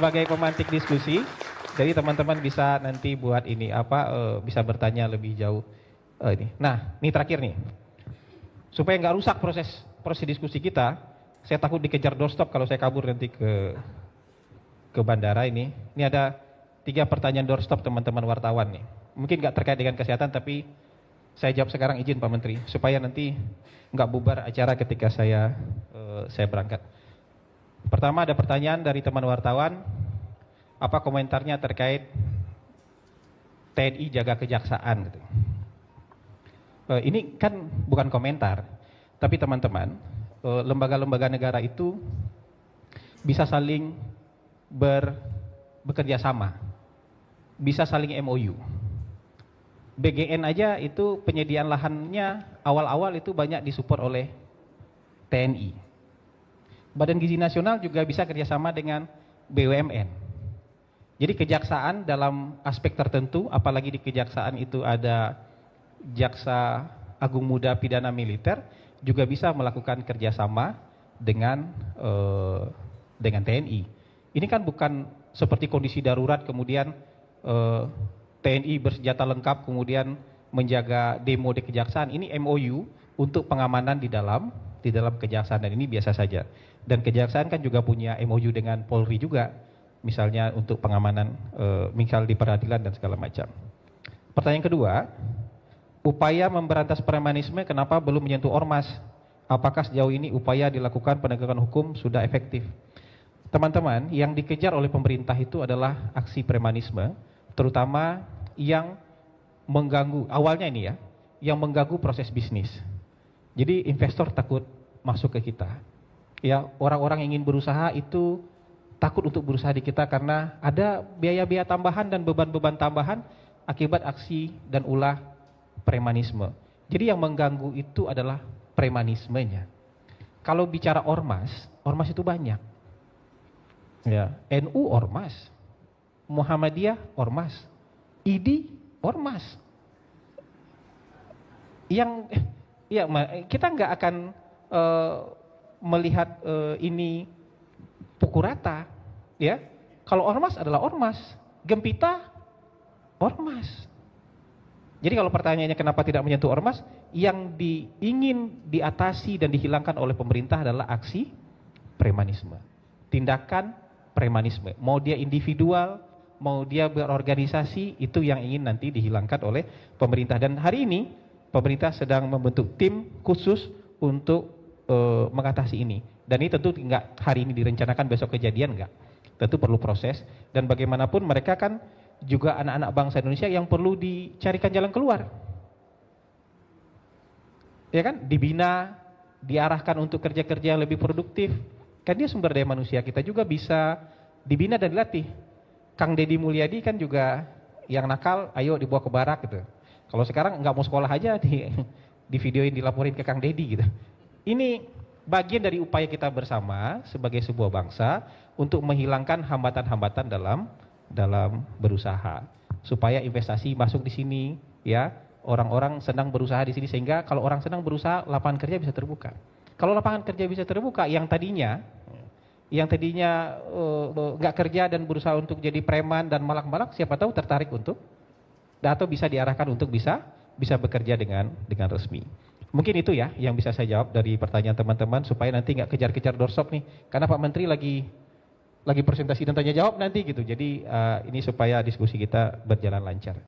Sebagai pemantik diskusi, jadi teman-teman bisa nanti buat ini bisa bertanya lebih jauh ini. Nah, ini terakhir nih, supaya nggak rusak proses diskusi kita. Saya takut dikejar doorstop kalau saya kabur nanti ke bandara ini. Ini ada 3 pertanyaan doorstop teman-teman wartawan nih. Mungkin nggak terkait dengan kesehatan, tapi saya jawab sekarang, izin Pak Menteri, supaya nanti nggak bubar acara ketika saya berangkat. Pertama ada pertanyaan dari teman wartawan, apa komentarnya terkait TNI jaga kejaksaan gitu. Ini kan bukan komentar, tapi teman-teman, lembaga-lembaga negara itu bisa saling bekerja sama, bisa saling MOU. BGN aja itu penyediaan lahannya awal-awal itu banyak disupport oleh TNI. Badan Gizi Nasional juga bisa kerjasama dengan BUMN. Jadi kejaksaan dalam aspek tertentu, apalagi di kejaksaan itu ada jaksa agung muda pidana militer, juga bisa melakukan kerjasama dengan TNI. Ini kan bukan seperti kondisi darurat kemudian TNI bersenjata lengkap kemudian menjaga demo di kejaksaan. Ini MOU untuk pengamanan di dalam kejaksaan, dan ini biasa saja. Dan kejaksaan kan juga punya MOU dengan Polri juga, misalnya untuk pengamanan misal di peradilan dan segala macam. Pertanyaan kedua, upaya memberantas premanisme kenapa belum menyentuh ormas? Apakah sejauh ini upaya dilakukan penegakan hukum sudah efektif? Teman-teman, yang dikejar oleh pemerintah itu adalah aksi premanisme, terutama yang mengganggu, awalnya ini ya, yang mengganggu proses bisnis. Jadi investor takut masuk ke kita. Ya, orang-orang yang ingin berusaha itu takut untuk berusaha di kita karena ada biaya-biaya tambahan dan beban-beban tambahan akibat aksi dan ulah premanisme. Jadi yang mengganggu itu adalah premanismenya. Kalau bicara ormas, ormas itu banyak. Ya, NU ormas, Muhammadiyah ormas, ID ormas. Kita nggak akan melihat ini pukul rata, ya. Kalau ormas adalah ormas, Gempita ormas. Jadi kalau pertanyaannya kenapa tidak menyentuh ormas, yang ingin diatasi dan dihilangkan oleh pemerintah adalah aksi premanisme, tindakan premanisme. Mau dia individual, mau dia berorganisasi, itu yang ingin nanti dihilangkan oleh pemerintah. Dan hari ini pemerintah sedang membentuk tim khusus untuk mengatasi ini. Dan ini tentu nggak hari ini direncanakan besok kejadian, nggak. Tentu perlu proses, dan bagaimanapun mereka kan juga anak-anak bangsa Indonesia yang perlu dicarikan jalan keluar. Ya kan, dibina, diarahkan untuk kerja-kerja yang lebih produktif. Kan dia sumber daya manusia, kita juga bisa dibina dan dilatih. Kang Deddy Mulyadi kan juga yang nakal, ayo dibawa ke barak gitu. Kalau sekarang nggak mau sekolah aja di videoin, dilaporin ke Kang Deddy gitu. Ini bagian dari upaya kita bersama sebagai sebuah bangsa untuk menghilangkan hambatan-hambatan dalam berusaha, supaya investasi masuk di sini, ya. Orang-orang senang berusaha di sini, sehingga kalau orang senang berusaha, lapangan kerja bisa terbuka. Kalau lapangan kerja bisa terbuka, yang tadinya nggak kerja dan berusaha untuk jadi preman dan malak-malak, siapa tahu tertarik untuk, atau bisa diarahkan untuk bisa bekerja dengan resmi. Mungkin itu ya yang bisa saya jawab dari pertanyaan teman-teman, supaya nanti nggak kejar-kejar doorstop nih, karena Pak Menteri lagi presentasi dan tanya jawab nanti gitu. Jadi ini supaya diskusi kita berjalan lancar.